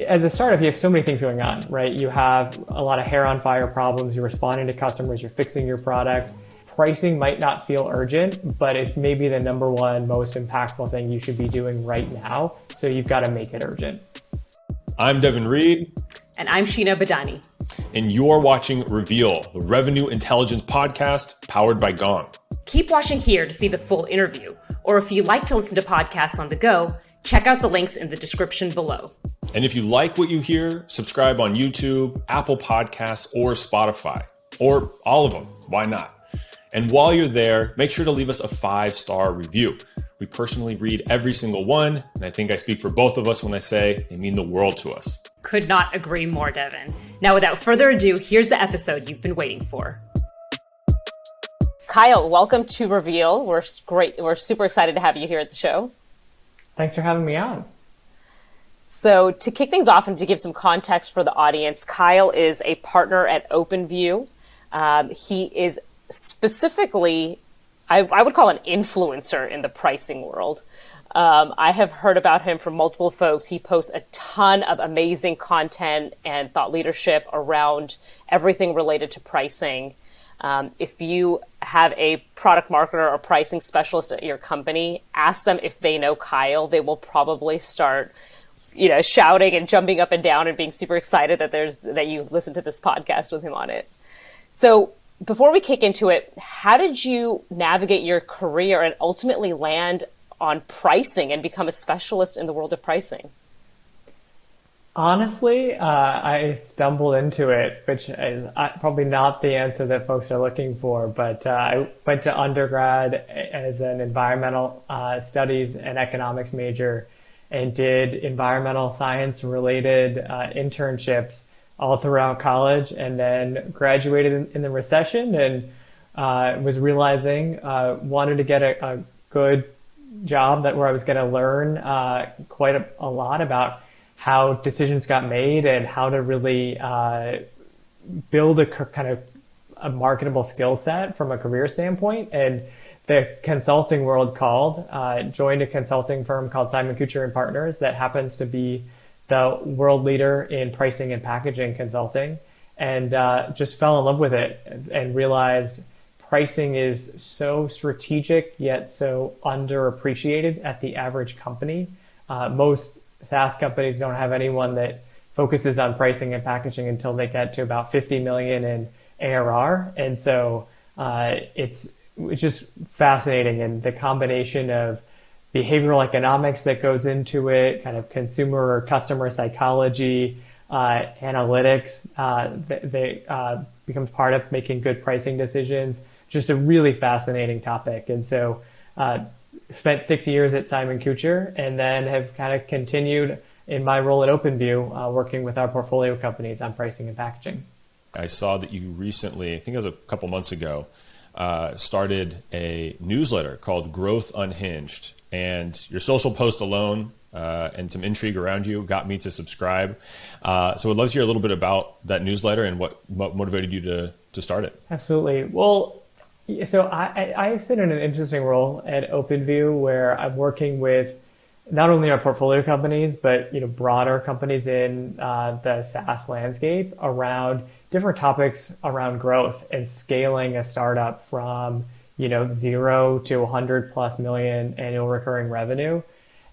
As a startup, you have so many things going on, right? You have a lot of hair on fire problems. You're responding to customers. You're fixing your product. Pricing might not feel urgent, but it's maybe the number one most impactful thing you should be doing right now. So you've got to make it urgent. I'm Devin Reed. And I'm Sheena Badani. And you're watching Reveal, the revenue intelligence podcast powered by Gong. Keep watching here to see the full interview. Or if you like to listen to podcasts on the go, check out the links in the description below. And if you like what you hear, subscribe on YouTube, Apple Podcasts, or Spotify, or all of them. Why not? And while you're there, make sure to leave us a 5-star review. We personally read every single one, and I think I speak for both of us when I say they mean the world to us. Could not agree more, Devin. Now, without further ado, here's the episode you've been waiting for. Kyle, welcome to Reveal. We're super excited to have you here at the show. Thanks for having me on. So to kick things off and to give some context for the audience, Kyle is a partner at OpenView. He is specifically, I would call an influencer in the pricing world. I have heard about him from multiple folks. He posts a ton of amazing content and thought leadership around everything related to pricing. If you have a product marketer or pricing specialist at your company, ask them if they know Kyle. They will probably start shouting and jumping up and down and being super excited that you listen to this podcast with him on it. So before we kick into it, how did you navigate your career and ultimately land on pricing and become a specialist in the world of pricing? Honestly, I stumbled into it, which is probably not the answer that folks are looking for, but I went to undergrad as an environmental studies and economics major and did environmental science related internships all throughout college, and then graduated in the recession and was realizing wanted to get a good job where I was going to learn quite a lot about how decisions got made and how to really build a kind of a marketable skill set from a career standpoint. And the consulting world joined a consulting firm called Simon Kucher and Partners that happens to be the world leader in pricing and packaging consulting, and just fell in love with it and realized pricing is so strategic yet so underappreciated at the average company. Most SaaS companies don't have anyone that focuses on pricing and packaging until they get to about 50 million in ARR. And so it's just fascinating. And the combination of behavioral economics that goes into it, kind of consumer or customer psychology, analytics, that becomes part of making good pricing decisions. Just a really fascinating topic. And so spent 6 years at Simon Kucher, and then have kind of continued in my role at OpenView, working with our portfolio companies on pricing and packaging. I saw that you recently, I think it was a couple months ago, started a newsletter called Growth Unhinged. And your social post alone and some intrigue around you got me to subscribe. So I'd love to hear a little bit about that newsletter and what motivated you to start it. Absolutely. Well, so I sit in an interesting role at OpenView where I'm working with not only our portfolio companies, but broader companies in the SaaS landscape around different topics around growth and scaling a startup from 0 to 100+ million annual recurring revenue.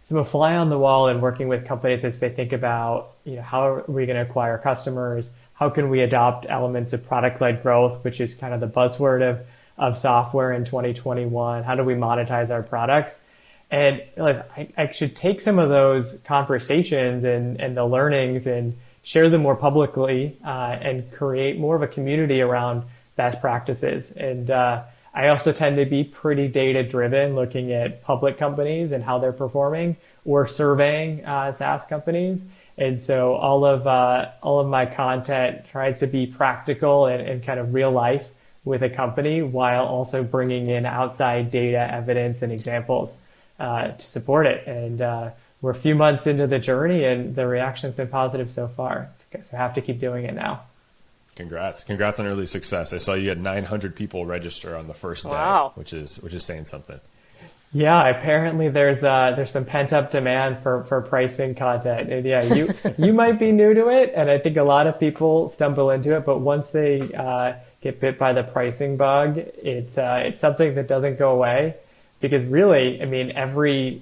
So I'm a fly on the wall and working with companies as they think about, how are we going to acquire customers? How can we adopt elements of product-led growth, which is kind of the buzzword of software in 2021? How do we monetize our products? And I should take some of those conversations and the learnings and share them more publicly and create more of a community around best practices. And I also tend to be pretty data driven, looking at public companies and how they're performing, or surveying SaaS companies. And so all of my content tries to be practical and kind of real life with a company, while also bringing in outside data, evidence, and examples to support it. And we're a few months into the journey, and the reaction's been positive so far. So I have to keep doing it now. Congrats on early success. I saw you had 900 people register on the first day, wow, which is saying something. Yeah, apparently there's some pent up demand for pricing content. And yeah, you might be new to it, and I think a lot of people stumble into it, but once they get bit by the pricing bug, it's something that doesn't go away because really, I mean, every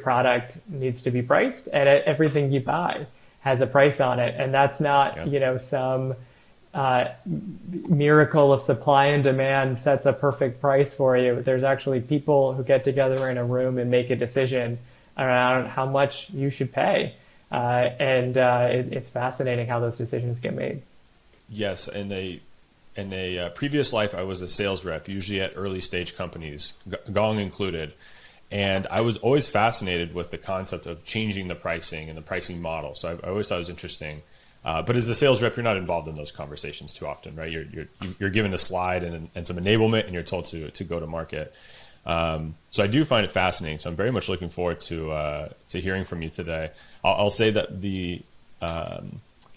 product needs to be priced, and everything you buy has a price on it, and that's not Yeah. some miracle of supply and demand sets a perfect price for you. There's actually people who get together in a room and make a decision around how much you should pay. It's fascinating how those decisions get made. Yes, in a previous life, I was a sales rep, usually at early stage companies, Gong included. And I was always fascinated with the concept of changing the pricing and the pricing model. So I always thought it was interesting. But as a sales rep, you're not involved in those conversations too often, right? You're given a slide and some enablement, and you're told to go to market. So I do find it fascinating. So I'm very much looking forward to hearing from you today. I'll say that the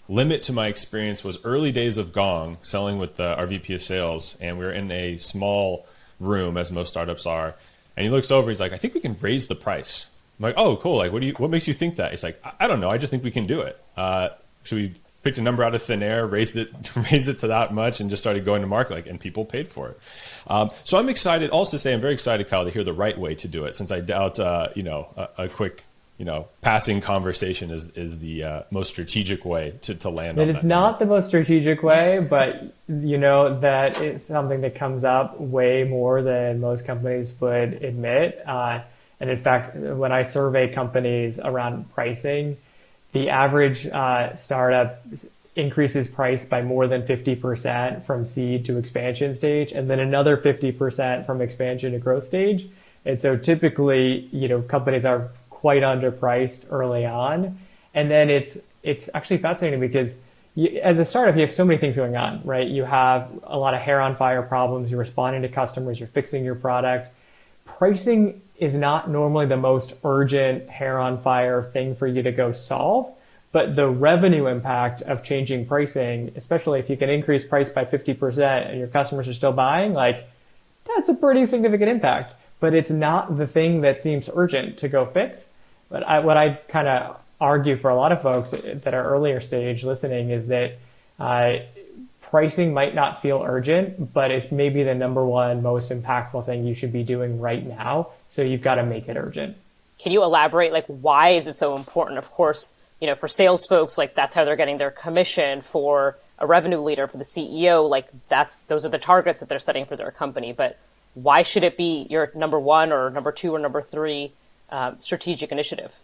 limit to my experience was early days of Gong, selling with our VP of sales, and we were in a small room, as most startups are. And he looks over, he's like, "I think we can raise the price." I'm like, "Oh, cool. Like, what makes you think that?" He's like, "I don't know. I just think we can do it." So we picked a number out of thin air, raised it to that much, and just started going to market, and people paid for it. So I'm excited. Also, to say I'm very excited, Kyle, to hear the right way to do it, since I doubt, a quick, passing conversation is the most strategic way to land on that. It's not the most strategic way, but that is something that comes up way more than most companies would admit. And in fact, when I survey companies around pricing, the average startup increases price by more than 50% from seed to expansion stage, and then another 50% from expansion to growth stage. And so typically, companies are quite underpriced early on. And then it's actually fascinating because as a startup, you have so many things going on, right? You have a lot of hair on fire problems. You're responding to customers. You're fixing your product. Pricing is not normally the most urgent hair on fire thing for you to go solve, but the revenue impact of changing pricing, especially if you can increase price by 50% and your customers are still buying, that's a pretty significant impact. But it's not the thing that seems urgent to go fix. But what I kind of argue for a lot of folks that are earlier stage listening is that pricing might not feel urgent, but it's maybe the number one most impactful thing you should be doing right now. So you've got to make it urgent. Can you elaborate, why is it so important? Of course, for sales folks, that's how they're getting their commission. For a revenue leader, for the CEO, those are the targets that they're setting for their company. But why should it be your number one or number two or number three strategic initiative?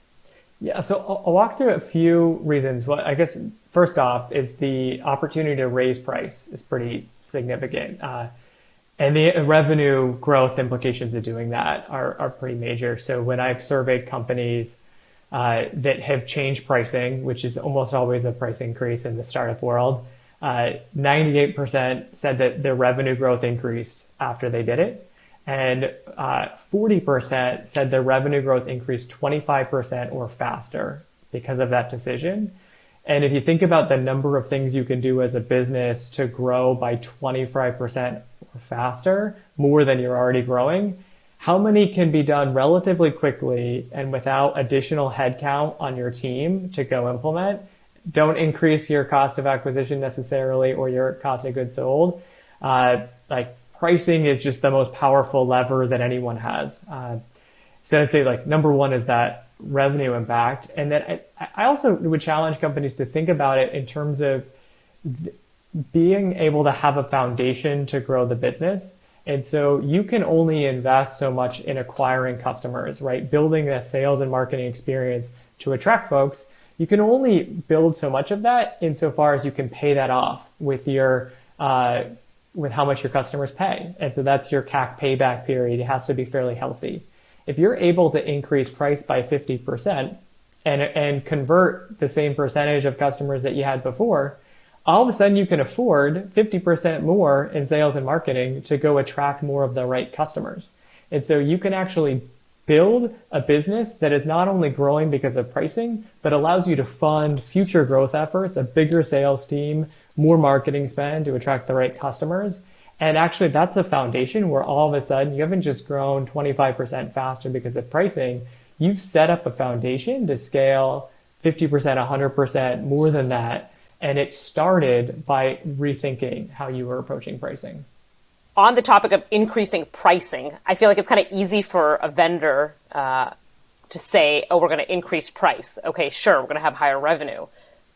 Yeah, so I'll walk through a few reasons. Well, I guess first off is the opportunity to raise price is pretty significant. And the revenue growth implications of doing that are pretty major. So when I've surveyed companies that have changed pricing, which is almost always a price increase in the startup world, 98% said that their revenue growth increased after they did it. And 40% said their revenue growth increased 25% or faster because of that decision. And if you think about the number of things you can do as a business to grow by 25% or faster, more than you're already growing, how many can be done relatively quickly and without additional headcount on your team to go implement? Don't increase your cost of acquisition necessarily or your cost of goods sold. Pricing is just the most powerful lever that anyone has. So I'd say number one is that revenue impact. And then I also would challenge companies to think about it in terms of being able to have a foundation to grow the business. And so you can only invest so much in acquiring customers, right? Building a sales and marketing experience to attract folks. You can only build so much of that insofar as you can pay that off with with how much your customers pay. And so that's your CAC payback period. It has to be fairly healthy. If you're able to increase price by 50% and convert the same percentage of customers that you had before, all of a sudden you can afford 50% more in sales and marketing to go attract more of the right customers. And so you can actually build a business that is not only growing because of pricing, but allows you to fund future growth efforts, a bigger sales team, more marketing spend to attract the right customers. And actually, that's a foundation where all of a sudden you haven't just grown 25% faster because of pricing. You've set up a foundation to scale 50%, 100%, more than that. And it started by rethinking how you were approaching pricing. On the topic of increasing pricing, I feel like it's kind of easy for a vendor to say, oh, we're going to increase price. Okay, sure, we're going to have higher revenue.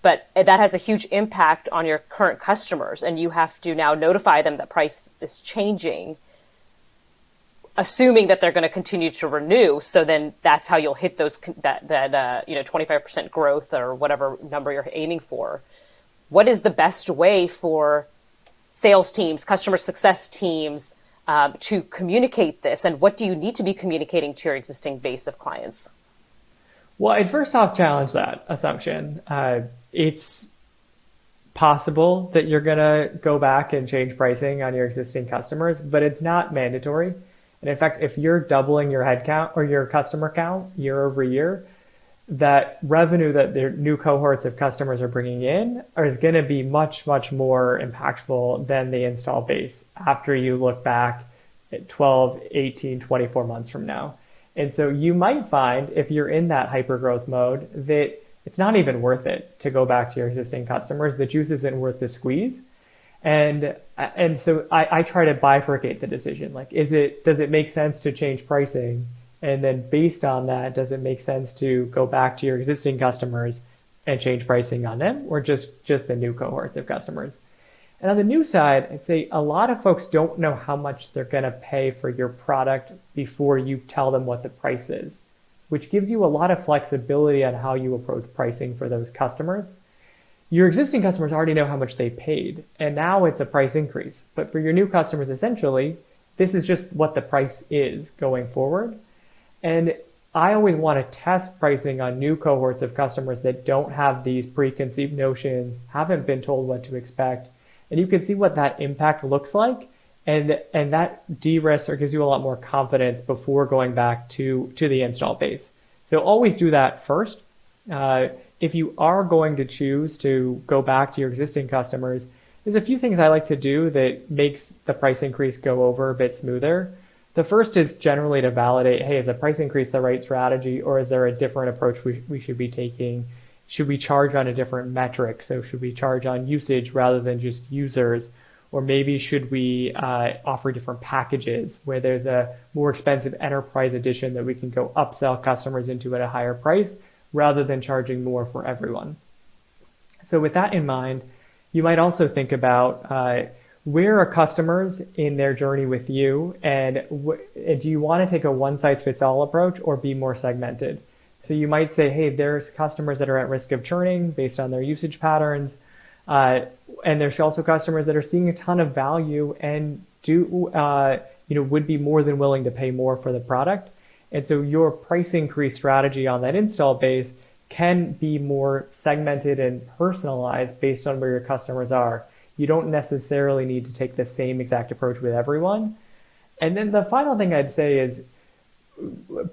But that has a huge impact on your current customers, and you have to now notify them that price is changing, assuming that they're going to continue to renew. So then that's how you'll hit those 25% growth or whatever number you're aiming for. What is the best way for sales teams, customer success teams to communicate this, and what do you need to be communicating to your existing base of clients? Well, I'd first off challenge that assumption. It's possible that you're going to go back and change pricing on your existing customers, but it's not mandatory. And in fact, if you're doubling your headcount or your customer count year over year, that revenue that their new cohorts of customers are bringing in is going to be much, much more impactful than the install base after you look back at 12, 18, 24 months from now. And so you might find, if you're in that hypergrowth mode, that it's not even worth it to go back to your existing customers. The juice isn't worth the squeeze. And so I try to bifurcate the decision. Like, does it make sense to change pricing? And then based on that, does it make sense to go back to your existing customers and change pricing on them, or just the new cohorts of customers? And on the new side, I'd say a lot of folks don't know how much they're going to pay for your product before you tell them what the price is, which gives you a lot of flexibility on how you approach pricing for those customers. Your existing customers already know how much they paid, and now it's a price increase. But for your new customers, essentially, this is just what the price is going forward. And I always want to test pricing on new cohorts of customers that don't have these preconceived notions, haven't been told what to expect. And you can see what that impact looks like. And that de-risks or gives you a lot more confidence before going back to the install base. So always do that first. If you are going to choose to go back to your existing customers, there's a few things I like to do that makes the price increase go over a bit smoother. The first is generally to validate, hey, is a price increase the right strategy, or is there a different approach we should be taking? Should we charge on a different metric? So should we charge on usage rather than just users? Or maybe should we offer different packages where there's a more expensive enterprise edition that we can go upsell customers into at a higher price rather than charging more for everyone? So with that in mind, you might also think about where are customers in their journey with you, and do you want to take a one-size-fits-all approach or be more segmented? So you might say, hey, there's customers that are at risk of churning based on their usage patterns. And there's also customers that are seeing a ton of value and would be more than willing to pay more for the product. And so your price increase strategy on that install base can be more segmented and personalized based on where your customers are. You don't necessarily need to take the same exact approach with everyone. And then the final thing I'd say is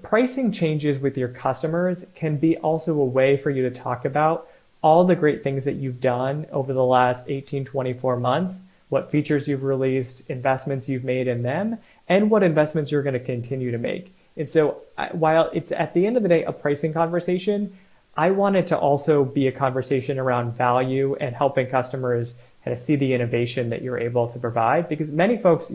pricing changes with your customers can be also a way for you to talk about all the great things that you've done over the last 18, 24 months, what features you've released, investments you've made in them, and what investments you're going to continue to make. And so while it's at the end of the day a pricing conversation, I want it to also be a conversation around value and helping customers kind of see the innovation that you're able to provide. Because many folks,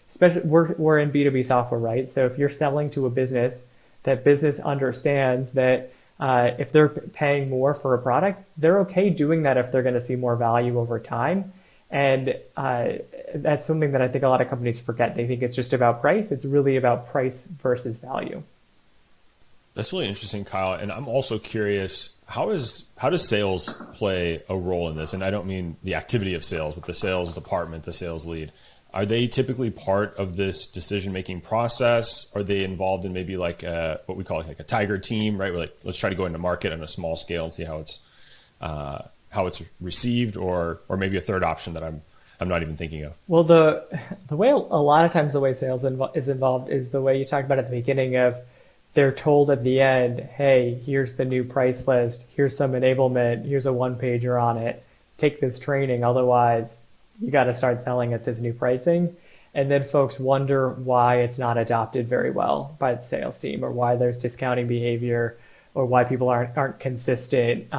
especially we're in B2B software, right? So if you're selling to a business, that business understands that if they're paying more for a product, they're okay doing that if they're going to see more value over time. And that's something that I think a lot of companies forget. They think it's just about price. It's really about price versus value. That's really interesting, Kyle. And I'm also curious, how does sales play a role in this? And I don't mean the activity of sales, but the sales department, the sales lead. Are they typically part of this decision-making process? Are they involved in maybe like what we call like a tiger team, right? We're like, let's try to go into market on a small scale and see how it's received, or maybe a third option that I'm not even thinking of. Well, the way a lot of times the way sales is involved is the way you talked about at the beginning of they're told at the end, hey, here's the new price list, here's some enablement, here's a one-pager on it, take this training, otherwise you got to start selling at this new pricing. And then folks wonder why it's not adopted very well by the sales team, or why there's discounting behavior, or why people aren't consistent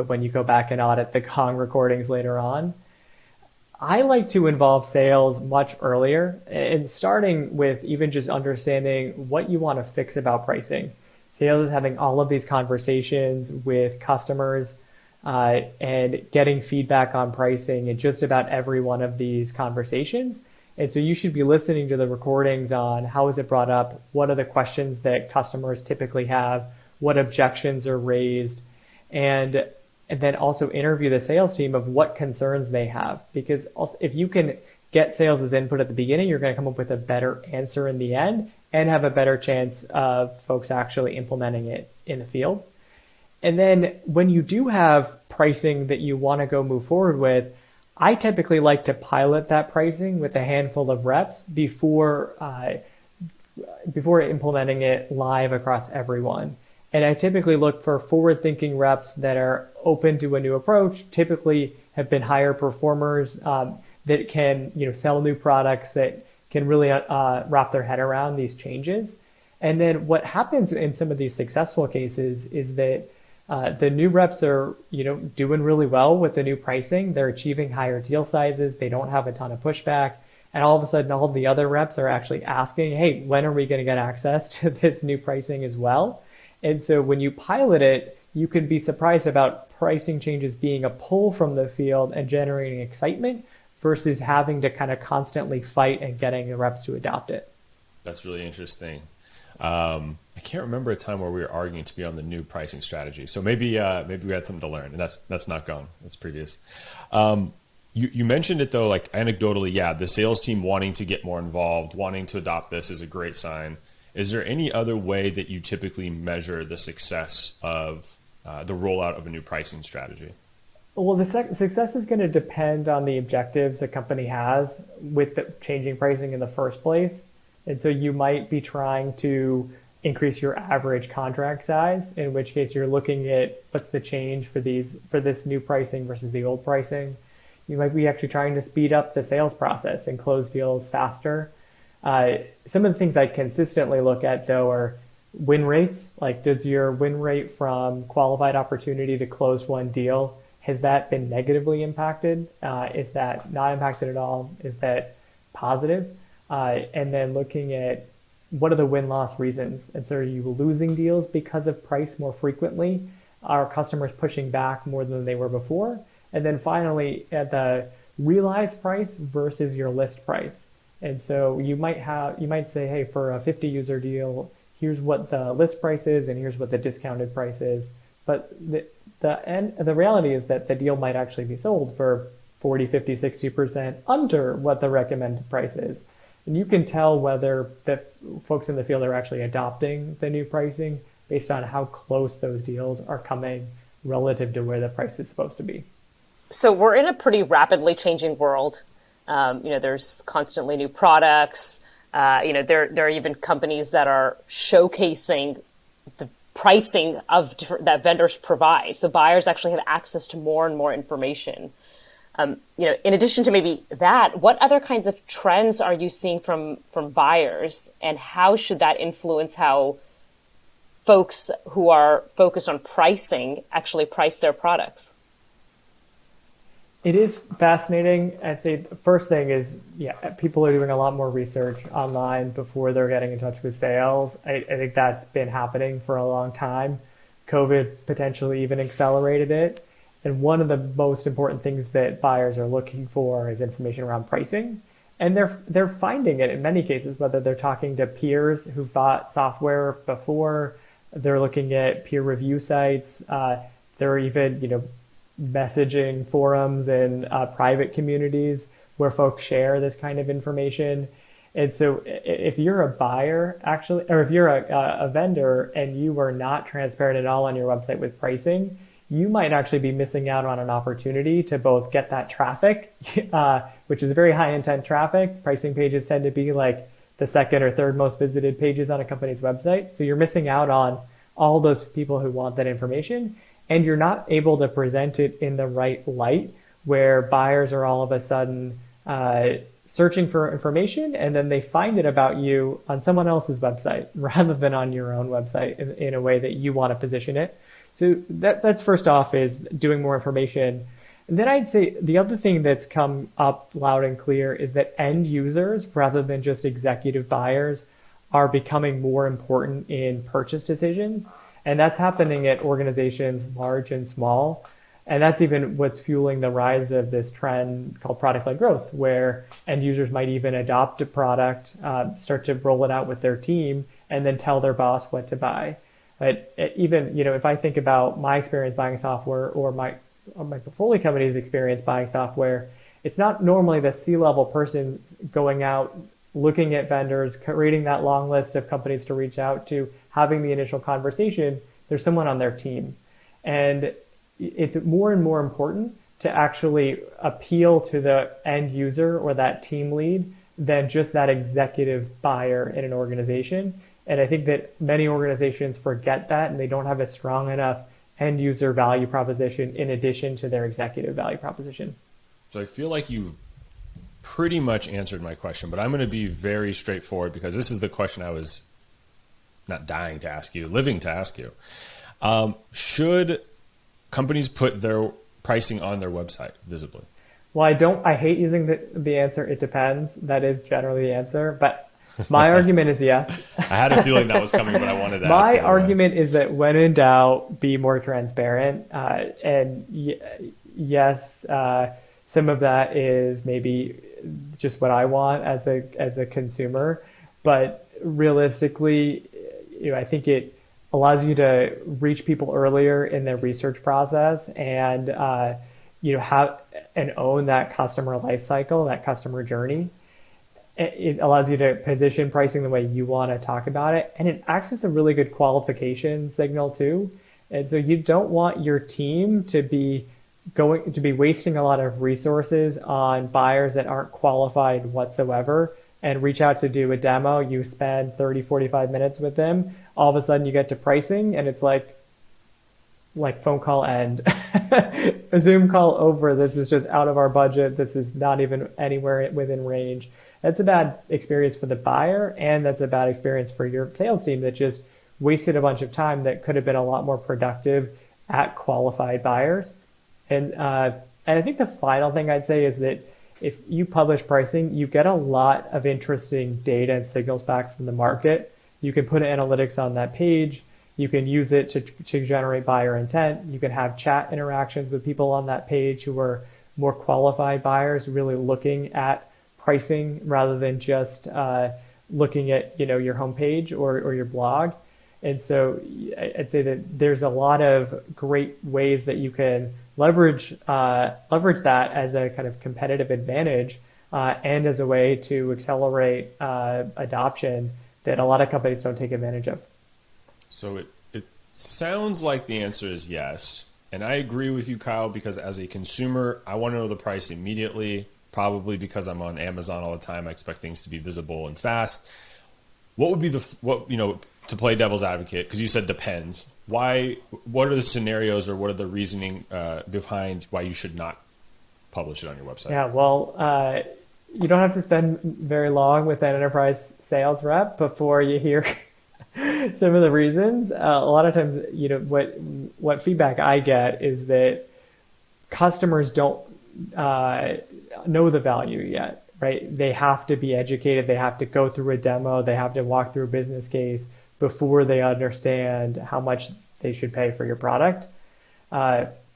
when you go back and audit the Gong recordings later on. I like to involve sales much earlier, and starting with even just understanding what you want to fix about pricing. Sales is having all of these conversations with customers and getting feedback on pricing in just about every one of these conversations. And so you should be listening to the recordings on how is it brought up, what are the questions that customers typically have, what objections are raised, and then also interview the sales team of what concerns they have. Because also, if you can get sales' input at the beginning, you're going to come up with a better answer in the end and have a better chance of folks actually implementing it in the field. And then when you do have pricing that you want to go move forward with, I typically like to pilot that pricing with a handful of reps before implementing it live across everyone. And I typically look for forward-thinking reps that are open to a new approach, typically have been higher performers that can sell new products, that can really wrap their head around these changes. And then what happens in some of these successful cases is that the new reps are, doing really well with the new pricing. They're achieving higher deal sizes. They don't have a ton of pushback. And all of a sudden, all of the other reps are actually asking, hey, when are we going to get access to this new pricing as well? And so when you pilot it, you can be surprised about pricing changes being a pull from the field and generating excitement versus having to kind of constantly fight and getting the reps to adopt it. That's really interesting. I can't remember a time where we were arguing to be on the new pricing strategy. So maybe we had something to learn, and that's not Gong. That's previous. You mentioned it though, like anecdotally, yeah, the sales team wanting to get more involved, wanting to adopt this is a great sign. Is there any other way that you typically measure the success of the rollout of a new pricing strategy? Well, the success is going to depend on the objectives a company has with the changing pricing in the first place. And so you might be trying to increase your average contract size, in which case you're looking at what's the change for this new pricing versus the old pricing. You might be actually trying to speed up the sales process and close deals faster. Some of the things I consistently look at, though, are win rates. Like, does your win rate from qualified opportunity to close one deal, has that been negatively impacted? Is that not impacted at all? Is that positive? And then looking at what are the win-loss reasons? And so are you losing deals because of price more frequently? Are customers pushing back more than they were before? And then finally, at the realized price versus your list price. And so you might say, hey, for a 50 user deal, here's what the list price is and here's what the discounted price is. But the reality is that the deal might actually be sold for 40, 50, 60% under what the recommended price is. And you can tell whether the folks in the field are actually adopting the new pricing based on how close those deals are coming relative to where the price is supposed to be. So we're in a pretty rapidly changing world. There's constantly new products. There are even companies that are showcasing the pricing that vendors provide. So buyers actually have access to more and more information. In addition to maybe that, what other kinds of trends are you seeing from buyers, and how should that influence how folks who are focused on pricing actually price their products? It is fascinating. I'd say the first thing is, people are doing a lot more research online before they're getting in touch with sales. I think that's been happening for a long time. COVID potentially even accelerated it. And one of the most important things that buyers are looking for is information around pricing. And they're finding it in many cases, whether they're talking to peers who've bought software before, they're looking at peer review sites, they're even, messaging forums and private communities where folks share this kind of information. And so if you're a buyer, actually, or if you're a vendor and you are not transparent at all on your website with pricing, you might actually be missing out on an opportunity to both get that traffic, which is very high intent traffic. Pricing pages tend to be like the second or third most visited pages on a company's website. So you're missing out on all those people who want that information, and you're not able to present it in the right light where buyers are all of a sudden searching for information, and then they find it about you on someone else's website rather than on your own website in a way that you want to position it. So that's first off, is doing more information. And then I'd say the other thing that's come up loud and clear is that end users, rather than just executive buyers, are becoming more important in purchase decisions. And that's happening at organizations large and small. And that's even what's fueling the rise of this trend called product-led growth, where end users might even adopt a product, start to roll it out with their team, and then tell their boss what to buy. But even, if I think about my experience buying software, or my portfolio company's experience buying software, it's not normally the C-level person going out, looking at vendors, creating that long list of companies to reach out to, having the initial conversation. There's someone on their team. And it's more and more important to actually appeal to the end user or that team lead than just that executive buyer in an organization. And I think that many organizations forget that, and they don't have a strong enough end user value proposition in addition to their executive value proposition. So I feel like you've pretty much answered my question, but I'm going to be very straightforward, because this is the question I was not dying to ask you, living to ask you. Should companies put their pricing on their website visibly? Well, I hate using the answer, it depends. That is generally the answer, but my argument is yes. I had a feeling that was coming, but I wanted to ask. My argument is that when in doubt, be more transparent. Yes, some of that is maybe just what I want as a consumer, but realistically, I think it allows you to reach people earlier in their research process, and have and own that customer life cycle, that customer journey. It allows you to position pricing the way you want to talk about it, and it acts as a really good qualification signal too. And so you don't want your team to be wasting a lot of resources on buyers that aren't qualified whatsoever, and reach out to do a demo. You spend 30, 45 minutes with them. All of a sudden you get to pricing, and it's like phone call end, a Zoom call over. This is just out of our budget. This is not even anywhere within range. That's a bad experience for the buyer, and that's a bad experience for your sales team that just wasted a bunch of time that could have been a lot more productive at qualified buyers. And I think the final thing I'd say is that if you publish pricing, you get a lot of interesting data and signals back from the market. You can put analytics on that page. You can use it to generate buyer intent. You can have chat interactions with people on that page who are more qualified buyers, really looking at pricing rather than just looking at your homepage or your blog. And so I'd say that there's a lot of great ways that you can leverage that as a kind of competitive advantage and as a way to accelerate adoption that a lot of companies don't take advantage of. So it sounds like the answer is yes. And I agree with you, Kyle, because as a consumer, I want to know the price immediately, probably because I'm on Amazon all the time. I expect things to be visible and fast. What would be to play devil's advocate, because you said depends. What are the scenarios, or what are the reasoning behind why you should not publish it on your website? Yeah, well, you don't have to spend very long with an enterprise sales rep before you hear some of the reasons. A lot of times, what feedback I get is that customers don't know the value yet, right? They have to be educated. They have to go through a demo. They have to walk through a business case before they understand how much they should pay for your product,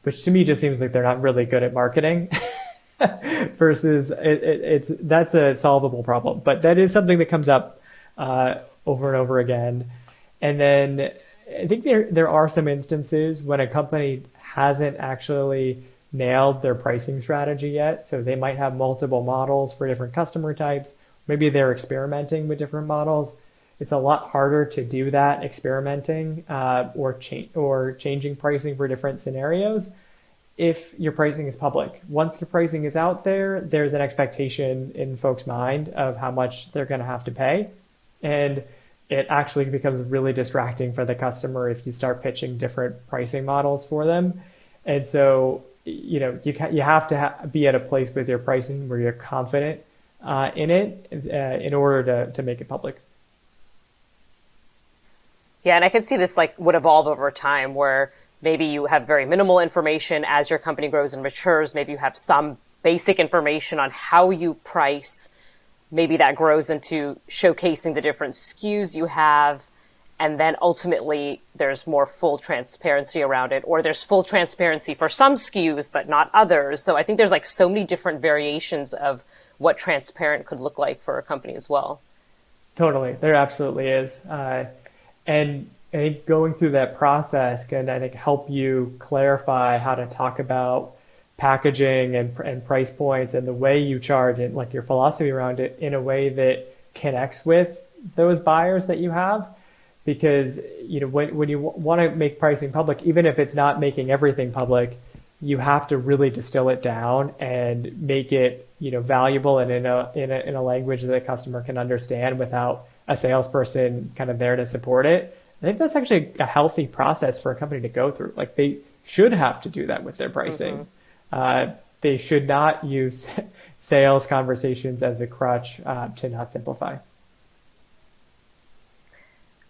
which to me just seems like they're not really good at marketing. Versus that's a solvable problem, but that is something that comes up over and over again. And then I think there are some instances when a company hasn't actually nailed their pricing strategy yet. So they might have multiple models for different customer types. Maybe they're experimenting with different models. It's a lot harder to do that experimenting or changing pricing for different scenarios if your pricing is public. Once your pricing is out there, there's an expectation in folks' mind of how much they're going to have to pay. And it actually becomes really distracting for the customer if you start pitching different pricing models for them. And so you have to be at a place with your pricing where you're confident in it in order to make it public. Yeah, and I can see this would evolve over time where maybe you have very minimal information as your company grows and matures. Maybe you have some basic information on how you price. Maybe that grows into showcasing the different SKUs you have. And then ultimately there's more full transparency around it, or there's full transparency for some SKUs, but not others. So I think there's so many different variations of what transparent could look like for a company as well. Totally. There absolutely is. And I think going through that process can, I think, help you clarify how to talk about packaging and price points and the way you charge and your philosophy around it in a way that connects with those buyers that you have. Because when you want to make pricing public, even if it's not making everything public, you have to really distill it down and make it valuable and in a language that the customer can understand without a salesperson kind of there to support it. I think that's actually a healthy process for a company to go through. They should have to do that with their pricing. Mm-hmm. They should not use sales conversations as a crutch to not simplify.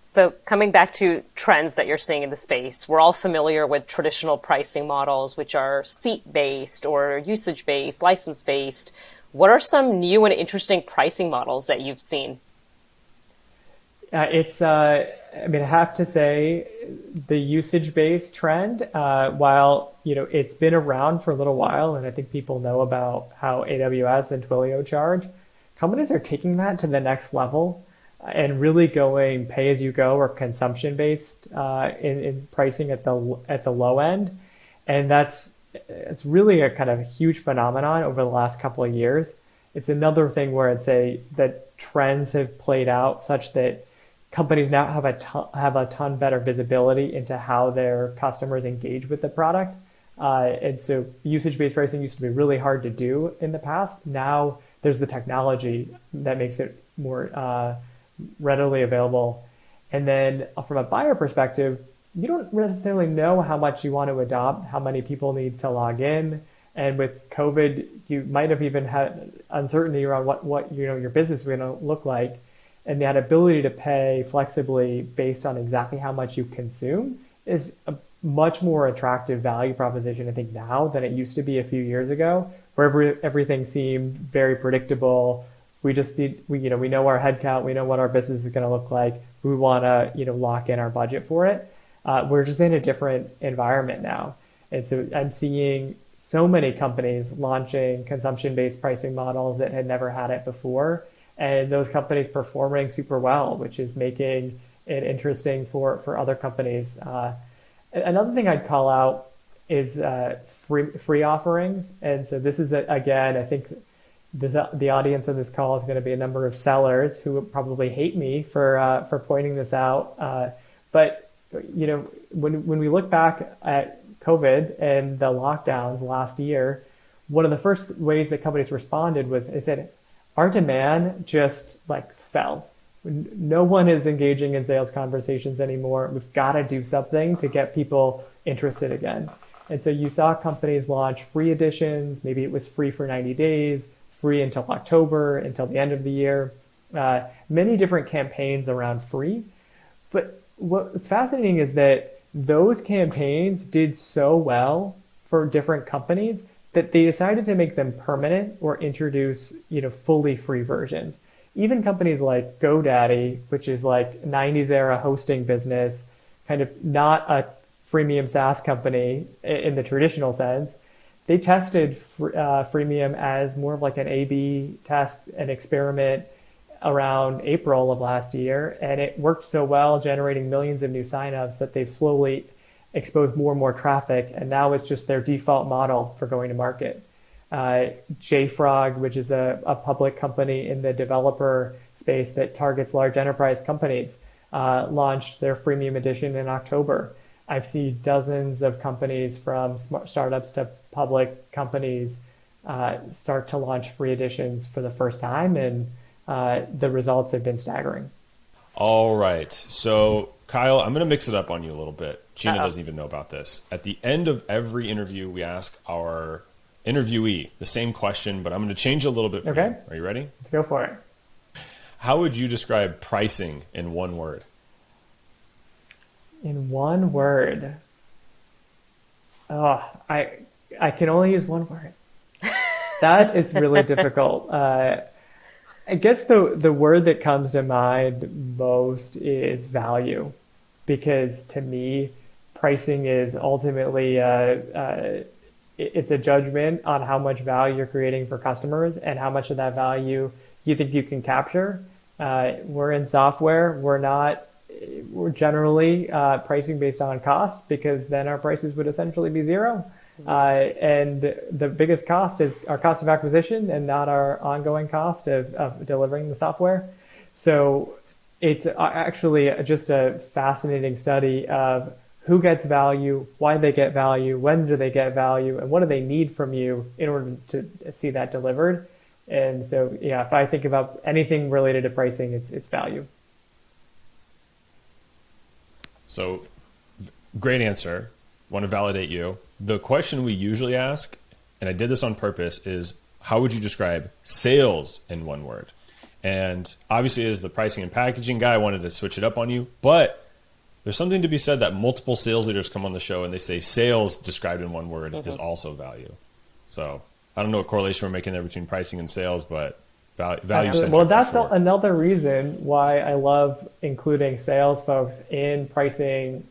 So coming back to trends that you're seeing in the space, we're all familiar with traditional pricing models, which are seat-based or usage-based, license-based. What are some new and interesting pricing models that you've seen? I have to say the usage-based trend, while, it's been around for a little while, and I think people know about how AWS and Twilio charge, companies are taking that to the next level and really going pay-as-you-go or consumption-based in pricing at the low end. And it's really a kind of huge phenomenon over the last couple of years. It's another thing where I'd say that trends have played out such that companies now have a ton better visibility into how their customers engage with the product. And so usage-based pricing used to be really hard to do in the past. Now there's the technology that makes it more readily available. And then from a buyer perspective, you don't necessarily know how much you want to adopt, how many people need to log in. And with COVID, you might have even had uncertainty around what your business is going to look like. And that ability to pay flexibly based on exactly how much you consume is a much more attractive value proposition, I think, now than it used to be a few years ago, where everything seemed very predictable. We just we know our headcount, we know what our business is going to look like. We want to, lock in our budget for it. We're just in a different environment now. And so I'm seeing so many companies launching consumption-based pricing models that had never had it before. And those companies performing super well, which is making it interesting for other companies. Another thing I'd call out is free offerings. And so this is, again, I think the audience of this call is going to be a number of sellers who probably hate me for pointing this out. But when we look back at COVID and the lockdowns last year, one of the first ways that companies responded was they said, our demand just fell. No one is engaging in sales conversations anymore. We've got to do something to get people interested again. And so you saw companies launch free editions. Maybe it was free for 90 days, free until October, until the end of the year. Many different campaigns around free. But what's fascinating is that those campaigns did so well for different companies that they decided to make them permanent or introduce, fully free versions. Even companies like GoDaddy, which is 90s era hosting business, kind of not a freemium SaaS company in the traditional sense, they tested freemium as more of an A/B test, an experiment around April of last year. And it worked so well, generating millions of new signups, that they've slowly exposed more and more traffic, and now it's just their default model for going to market. JFrog, which is a public company in the developer space that targets large enterprise companies, launched their freemium edition in October. I've seen dozens of companies from startups to public companies start to launch free editions for the first time, and the results have been staggering. All right. So, Kyle, I'm going to mix it up on you a little bit. Gina Uh-oh. doesn't even know about this. At the end of every interview, we ask our interviewee the same question, but I'm going to change it a little bit for Okay. you. Are you ready? Let's go for it. How would you describe pricing in one word? In one word. Oh, I can only use one word. That is really difficult. I guess the word that comes to mind most is value, because to me, pricing is ultimately it's a judgment on how much value you're creating for customers and how much of that value you think you can capture. We're in software. We're generally pricing based on cost, because then our prices would essentially be zero. And the biggest cost is our cost of acquisition and not our ongoing cost of delivering the software. So it's actually just a fascinating study of who gets value, why they get value, when do they get value, and what do they need from you in order to see that delivered. And so, yeah, if I think about anything related to pricing, it's value. So, great answer. Want to validate you. The question we usually ask, and I did this on purpose, is how would you describe sales in one word? And obviously, as the pricing and packaging guy, I wanted to switch it up on you. But there's something to be said that multiple sales leaders come on the show and they say sales described in one word is also value. So I don't know what correlation we're making there between pricing and sales, but value centric. Well, that's for sure. another reason why I love including sales folks in pricing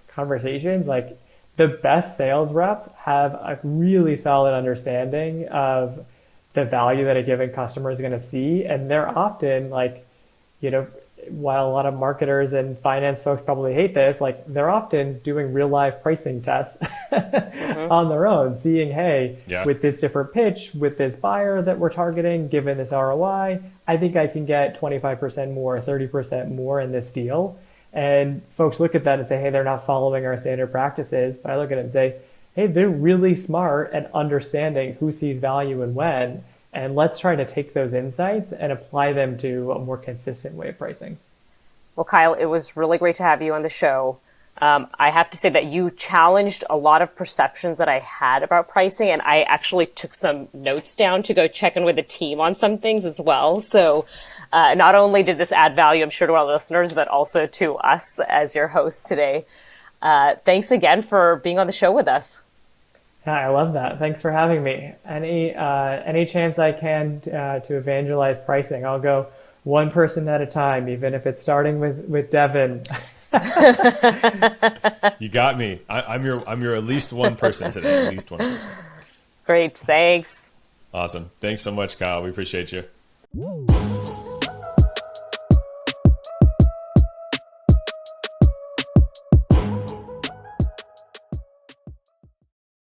conversations. Like, the best sales reps have a really solid understanding of the value that a given customer is going to see. And they're often like, while a lot of marketers and finance folks probably hate this, like, they're often doing real life pricing tests on their own, seeing, hey, with this different pitch, with this buyer that we're targeting, given this ROI, I think I can get 25% more, 30% more in this deal. And folks look at that and say, hey, they're not following our standard practices. But I look at it and say, hey, they're really smart at understanding who sees value and when. And let's try to take those insights and apply them to a more consistent way of pricing. Well, Kyle, it was really great to have you on the show. I have to say that you challenged a lot of perceptions that I had about pricing, and I actually took some notes down to go check in with the team on some things as well. So not only did this add value, I'm sure, to our listeners, but also to us as your host today. Thanks again for being on the show with us. Yeah, I love that. Thanks for having me. Any chance I can to evangelize pricing, I'll go one person at a time, even if it's starting with Devin. You got me. I'm your at least one person today. At least one person. Great. Thanks. Awesome. Thanks so much, Kyle. We appreciate you.